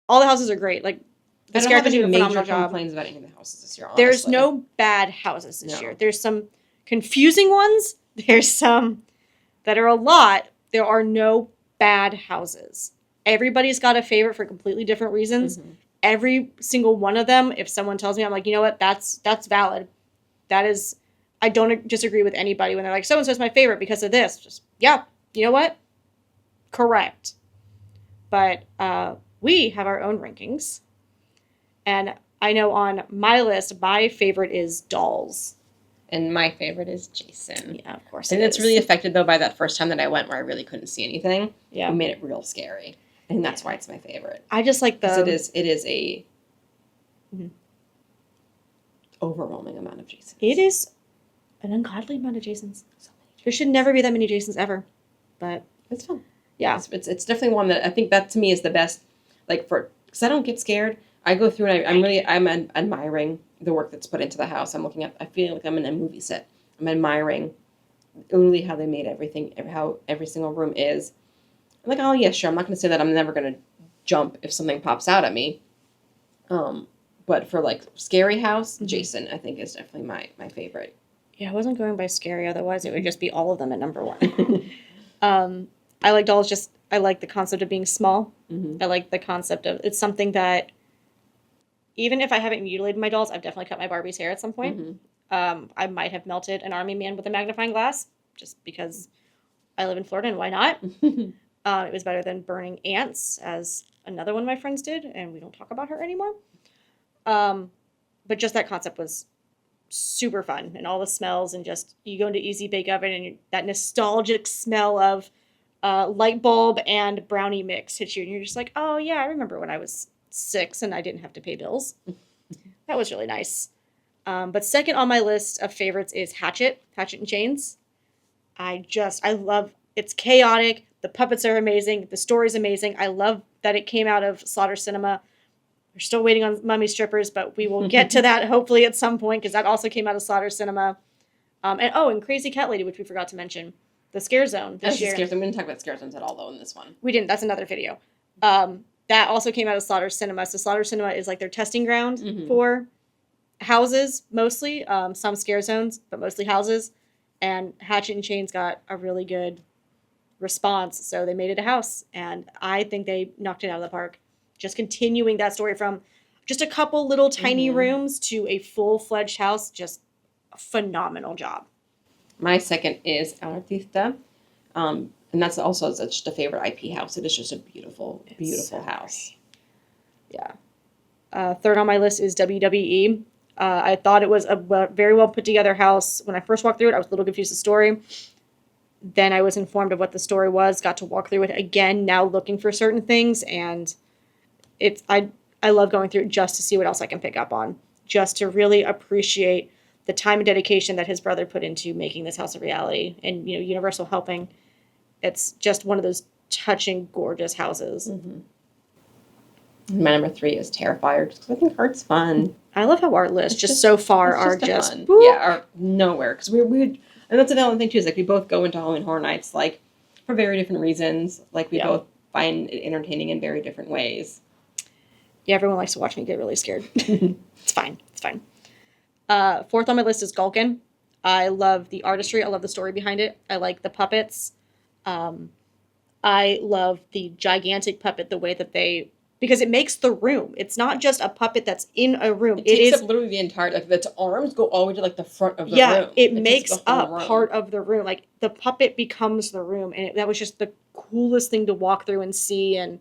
all the houses are great. Like, the Scarecrow did a phenomenal job. Complaints about any of the houses this year, honestly. There's no bad houses this year. There's some confusing ones. There's some that are a lot. There are no bad houses. Everybody's got a favorite for completely different reasons. Mm-hmm. Every single one of them, if someone tells me, I'm like, you know what, that's valid. That is, I don't disagree with anybody when they're like, so-and-so's my favorite because of this. Just, yeah, you know what? Correct. But we have our own rankings. And I know on my list, my favorite is Dolls. And my favorite is Jason. Yeah, of course. And it's really affected, though, by that first time that I went where I really couldn't see anything. Yeah. It made it real scary. And that's why it's my favorite. I just like the... It is a overwhelming amount of Jasons. It is an ungodly amount of Jasons. So many Jasons. There should never be that many Jasons ever. But... it's fun. Yeah. It's definitely one that I think that, to me, is the best. Like, because I don't get scared. I go through and I'm admiring the work that's put into the house. I feel like I'm in a movie set. I'm admiring literally how they made everything, how every single room is. I'm like, oh yeah, sure. I'm not going to say that I'm never going to jump if something pops out at me. But for like scary house, Jason, I think is definitely my favorite. Yeah, I wasn't going by scary. Otherwise, it would just be all of them at number one. I like Dolls. I like the concept of being small. Mm-hmm. I like the concept of it's something that. Even if I haven't mutilated my dolls, I've definitely cut my Barbie's hair at some point. Mm-hmm. I might have melted an army man with a magnifying glass, just because I live in Florida and why not? It was better than burning ants, as another one of my friends did, and we don't talk about her anymore. But just that concept was super fun, and all the smells, and just you go into Easy Bake Oven, and that nostalgic smell of light bulb and brownie mix hits you, and you're just like, oh yeah, I remember when I was 6 and I didn't have to pay bills. That was really nice. But second on my list of favorites is Hatchet and Chains. I love, it's chaotic. The puppets are amazing. The story's amazing. I love that it came out of Slaughter Cinema. We're still waiting on Mummy Strippers, but we will get to that hopefully at some point because that also came out of Slaughter Cinema. And Crazy Cat Lady, which we forgot to mention. The Scare Zone this year. We didn't talk about Scare Zones at all, though, in this one. We didn't. That's another video. That also came out of Slaughter Cinema. So Slaughter Cinema is like their testing ground for houses, mostly. Some scare zones, but mostly houses. And Hatchet and Chains got a really good response. So they made it a house. And I think they knocked it out of the park. Just continuing that story from just a couple little tiny rooms to a full-fledged house. Just a phenomenal job. My second is Alartista. And that's also just a favorite IP house. It is just a beautiful, beautiful house. Yeah. Third on my list is WWE. I thought it was a very well put together house. When I first walked through it, I was a little confused with the story. Then I was informed of what the story was, got to walk through it again, now looking for certain things. And I love going through it just to see what else I can pick up on. Just to really appreciate the time and dedication that his brother put into making this house a reality. And, Universal helping. It's just one of those touching, gorgeous houses. Mm-hmm. My number 3 is Terrifier, just because I think art's fun. I love how our lists just so far are just are nowhere. Because we and that's another thing too. Is like we both go into Halloween Horror Nights like for very different reasons. Like we both find it entertaining in very different ways. Yeah, everyone likes to watch me get really scared. It's fine. It's fine. Fourth on my list is Gulkin. I love the artistry. I love the story behind it. I like the puppets. I love the gigantic puppet, the way that because it makes the room. It's not just a puppet that's in a room. It takes up literally the entire, like its arms go all the way to like the front of the room. Yeah, it makes up part of the room. Like the puppet becomes the room. And that was just the coolest thing to walk through and see. And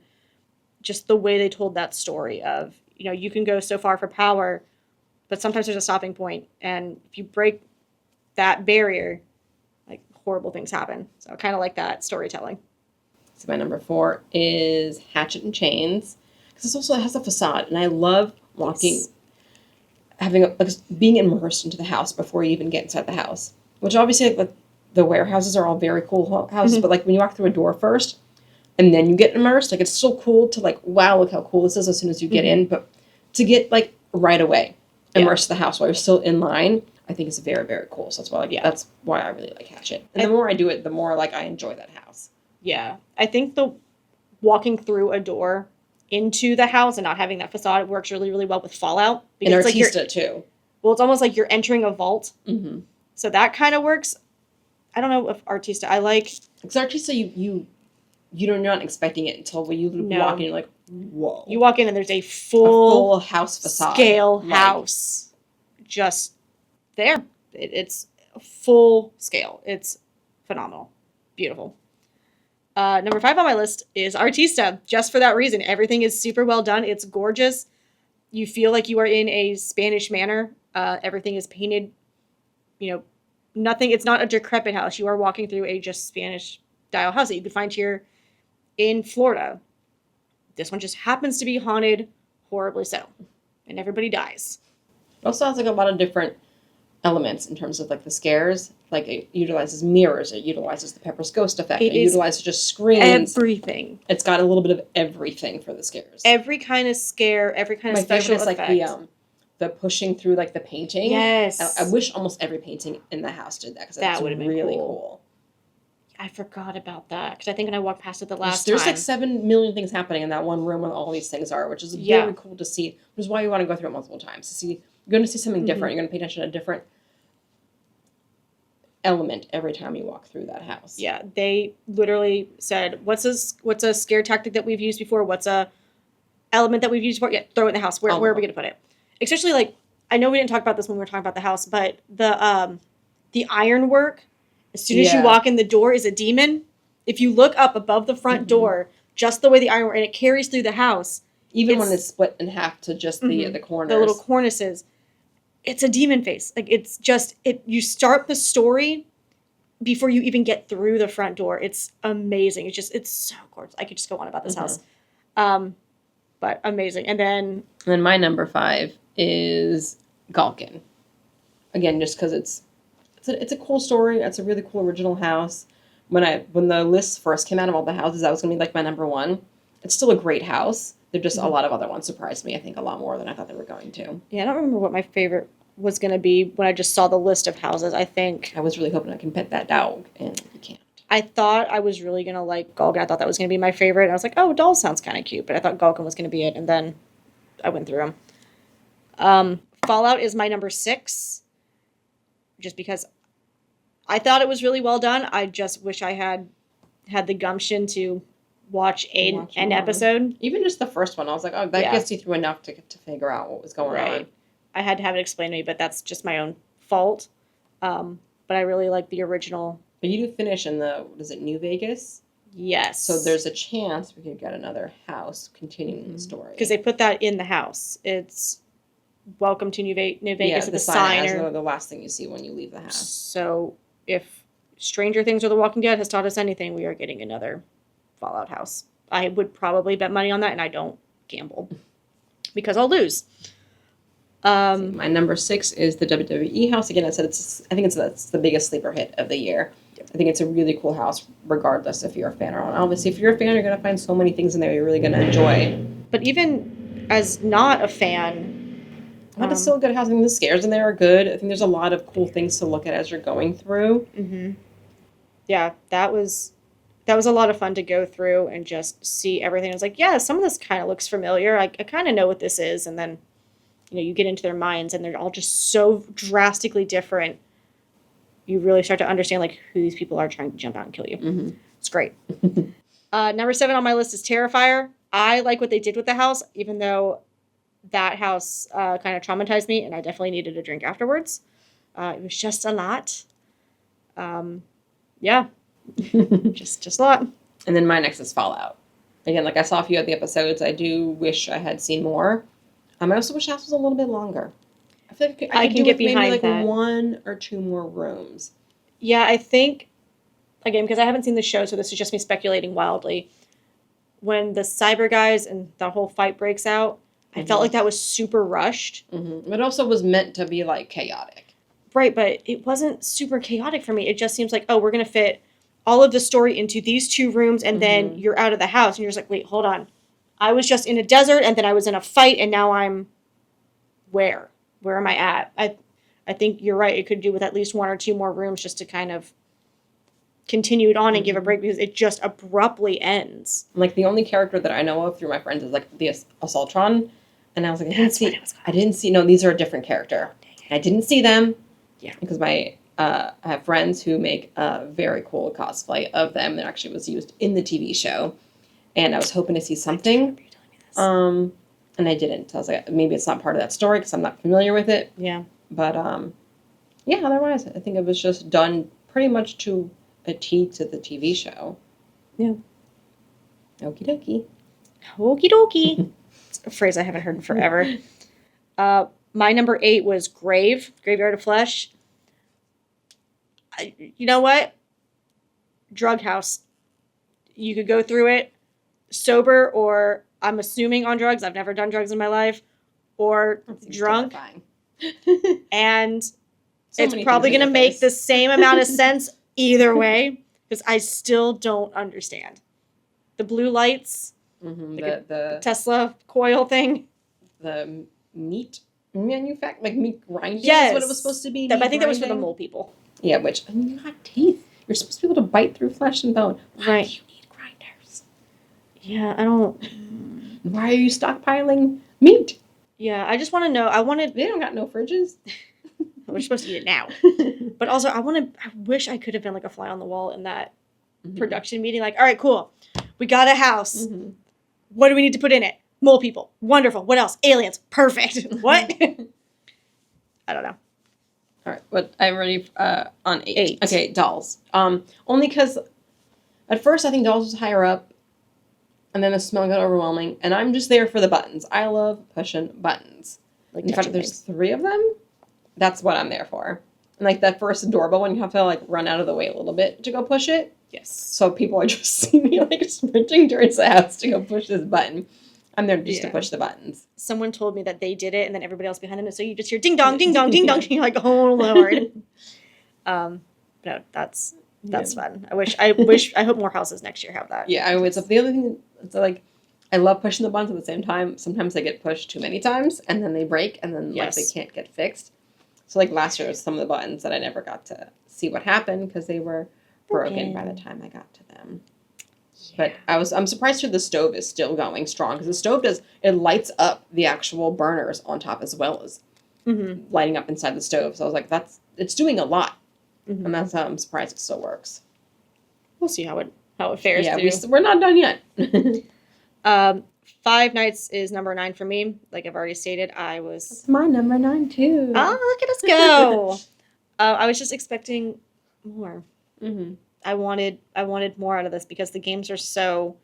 just the way they told that story of, you can go so far for power, but sometimes there's a stopping point. And if you break that barrier, like horrible things happen. So I kind of like that storytelling. So my number 4 is Hatchet and Chains. Because it has a facade. And I love walking, being immersed into the house before you even get inside the house. Which obviously, the warehouses are all very cool houses. But when you walk through a door first, and then you get immersed, it's so cool to wow, look how cool this is as soon as you get in. But to get right away immersed in the house while you're still in line, I think is very, very cool. So that's why I really like Hatchet. And the more I do it, the more I enjoy that house. Yeah. I think the walking through a door into the house and not having that facade. It works really, really well with Fallout. And It's like Artista too. well, it's almost like you're entering a vault. Mm-hmm. So that kind of works. I don't know if Artista, I like. Because Artista, you're not expecting it until when you walk in, you're like, whoa. You walk in and there's a full house facade. Scale house. Just there. It's full scale. It's phenomenal. Beautiful. Number 5 on my list is Artista. Just for that reason. Everything is super well done. It's gorgeous. You feel like you are in a Spanish manor. Everything is painted, nothing. It's not a decrepit house. You are walking through a just Spanish style house that you could find here in Florida. This one just happens to be haunted, horribly so. And everybody dies. It also has like a lot of different elements in terms of like the scares. Like it utilizes mirrors, it utilizes the Pepper's Ghost effect, it utilizes just screens. Everything. It's got a little bit of everything for the scares. Every kind of scare, every kind of special effect. My favorite is like the pushing through like the painting. Yes. I wish almost every painting in the house did that because that would have been really cool. I forgot about that because I think when I walked past it the last There's time. like 7 million things happening in that one room where all these things are, which is very cool to see. Which is why you want to go through it multiple times to see. You're going to see something different. You're going to pay attention to a different element every time you walk through that house. Yeah, they literally said, "What's a scare tactic that we've used before? What's a element that we've used before? Yeah, throw it in the house. Where are we going to put it? Especially like I know we didn't talk about this when we were talking about the house, but the ironwork. As soon as you walk in the door is a demon. If you look up above the front door, just the way the ironwork and it carries through the house, even when it's split in half to just the corners, the little cornices, it's a demon face. Like it's just it. You start the story before you even get through the front door. It's amazing. It's so gorgeous. I could just go on about this house, but amazing. And then my number 5 is Galkin. Again, just because it's a cool story. It's a really cool original house. When the list first came out of all the houses, that was going to be like my number 1. It's still a great house. There just a lot of other ones surprised me. I think a lot more than I thought they were going to. Yeah, I don't remember what my favorite was going to be when I just saw the list of houses. I think I was really hoping I can pet that dog, and you can't. I thought I was really going to like Galkin. I thought that was going to be my favorite. And I was like, oh, doll sounds kind of cute, but I thought Galkin was going to be it, and then I went through them. Fallout is my number 6, just because I thought it was really well done. I just wish I had the gumption to watch an episode. Even just the first one, I was like, oh, that gets you through enough to figure out what was going on. I had to have it explained to me, but that's just my own fault. But I really like the original. But you do finish in New Vegas? Yes. So there's a chance we could get another house continuing the story. Because they put that in the house. It's welcome to New Vegas at the sign. As the last thing you see when you leave the house. So if Stranger Things or The Walking Dead has taught us anything, we are getting another Fallout house. I would probably bet money on that, and I don't gamble because I'll lose. My number 6 is the WWE house. Again, I think it's the biggest sleeper hit of the year. Yep. I think it's a really cool house, regardless if you're a fan or not. Obviously, if you're a fan, you're going to find so many things in there you're really going to enjoy. But even as not a fan, it's still a good house. I think the scares in there are good. I think there's a lot of cool things to look at as you're going through. Mm-hmm. Yeah, that was a lot of fun to go through and just see everything. I was like, yeah, some of this kind of looks familiar. I kind of know what this is. And then, you get into their minds and they're all just so drastically different. You really start to understand like who these people are trying to jump out and kill you. Mm-hmm. It's great. Number 7 on my list is Terrifier. I like what they did with the house, even though that house kind of traumatized me and I definitely needed a drink afterwards. It was just a lot. Yeah. just a lot. And then my next is Fallout. Again, like I saw a few of the episodes. I do wish I had seen more. I also wish the house was a little bit longer. I feel like I can get behind maybe like 1 or 2 more rooms. Yeah, I think, again, because I haven't seen the show, so this is just me speculating wildly. When the cyber guys and the whole fight breaks out, I felt like that was super rushed. Mm-hmm. But it also was meant to be like chaotic. Right, but it wasn't super chaotic for me. It just seems like, oh, we're going to fit all of the story into these 2 rooms, and then you're out of the house, and you're just like, wait, hold on. I was just in a desert, and then I was in a fight, and now I'm where? Where am I at? I think you're right. It could do with at least 1 or 2 more rooms just to kind of continued on and give a break because it just abruptly ends. Like the only character that I know of through my friends is like the Assaultron, and I was like, I didn't see. No, these are a different character. I didn't see them. Yeah, because I have friends who make a very cool cosplay of them that actually was used in the TV show, and I was hoping to see something. And I didn't. I was like, maybe it's not part of that story because I'm not familiar with it. Yeah. But yeah. Otherwise, I think it was just done pretty much to a T to the TV show. Yeah. Okie dokie. Okie dokie. It's a phrase I haven't heard in forever. My number 8 was Graveyard of Flesh. You know what? Drug house. You could go through it sober, or I'm assuming on drugs. I've never done drugs in my life, or drunk. And it's probably going to make the same amount of sense either way, because I still don't understand. The blue lights, the Tesla coil thing. The meat manufacture, like meat grinding yes. is what it was supposed to be. I think that was for the mole people. Yeah, which, I mean, you got teeth. You're supposed to be able to bite through flesh and bone. Why do you need grinders? Yeah, I don't... Why are you stockpiling meat? Yeah, I just want to know. They don't got no fridges. We're supposed to eat it now. But also, I wish I could have been like a fly on the wall in that production meeting. Like, all right, cool. We got a house. What do we need to put in it? Mole people. Wonderful. What else? Aliens. Perfect. What? I don't know. All right, but I'm ready on 8. 8. Okay, dolls. Only because at first I think dolls was higher up, and then the smell got overwhelming, and I'm just there for the buttons. I love pushing buttons. Like, in fact, there's 3 of them. That's what I'm there for. And like that first doorbell one, you have to like run out of the way a little bit to go push it. Yes. So people are just see me like sprinting towards the house to go push this button. I'm there just to push the buttons. Someone told me that they did it, and then everybody else behind them. So you just hear ding dong, ding dong, ding dong. And you're like, oh Lord. No, that's fun. I hope more houses next year have that. Yeah, it's the other thing. It's like I love pushing the buttons at the same time. Sometimes they get pushed too many times, and then they break, and then like they can't get fixed. So like last year, was some of the buttons that I never got to see what happened because they were broken by the time I got to them. But I'm surprised the stove is still going strong, because the stove it lights up the actual burners on top as well as lighting up inside the stove. So I was like, it's doing a lot, and that's how I'm surprised it still works. We'll see how it fares. Yeah, we're not done yet. 5 Nights is number 9 for me. Like I've already stated, That's my number 9 too. Oh, look at us go! I was just expecting more. I wanted more out of this because the games are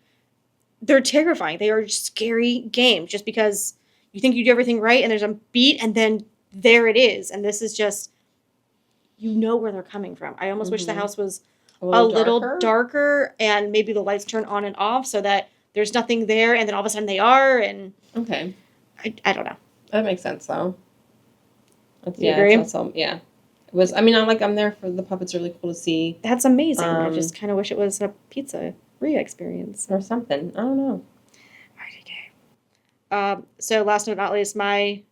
they're terrifying. They are scary games just because you think you do everything right and there's a beat and then there it is. And this is just, you know where they're coming from. I almost wish the house was a little darker and maybe the lights turn on and off so that there's nothing there and then all of a sudden they are. And okay. I don't know. That makes sense though. Do you agree? Yeah. I'm there for the puppets. Really cool to see. That's amazing. I just kind of wish it was a pizzeria experience or something. I don't know. So last but not least, my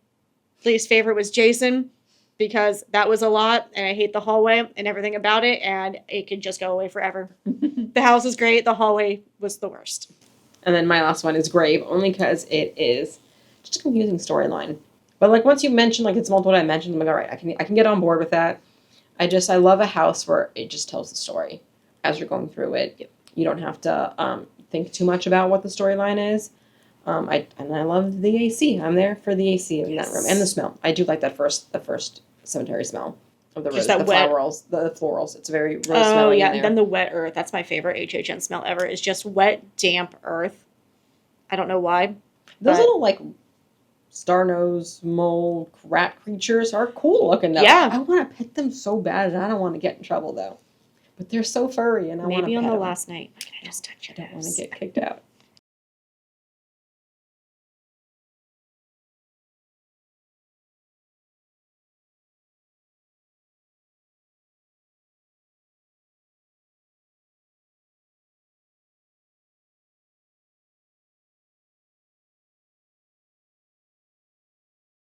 least favorite was Jason, because that was a lot, and I hate the hallway and everything about it, and it could just go away forever. The house is great. The hallway was the worst. And then my last one is Grave, only because it is just a confusing storyline. But like once you mention like it's multiple dimensions, I'm like, all right, I can get on board with that. I love a house where it just tells the story as you're going through it. Yep. You don't have to think too much about what the storyline is. I love the AC. I'm there for the AC in that room and the smell. I do like the first cemetery smell of the rose, the florals. It's very rose smelling. Oh yeah, and then the wet earth. That's my favorite HHN smell ever. Is just wet, damp earth. I don't know why. Those little like star nose mole rat creatures are cool looking though. Yeah. I want to pet them so bad, and I don't want to get in trouble though. But they're so furry, and I want to pet them. Maybe on the last night. Can I just touch it? I don't want to get kicked out.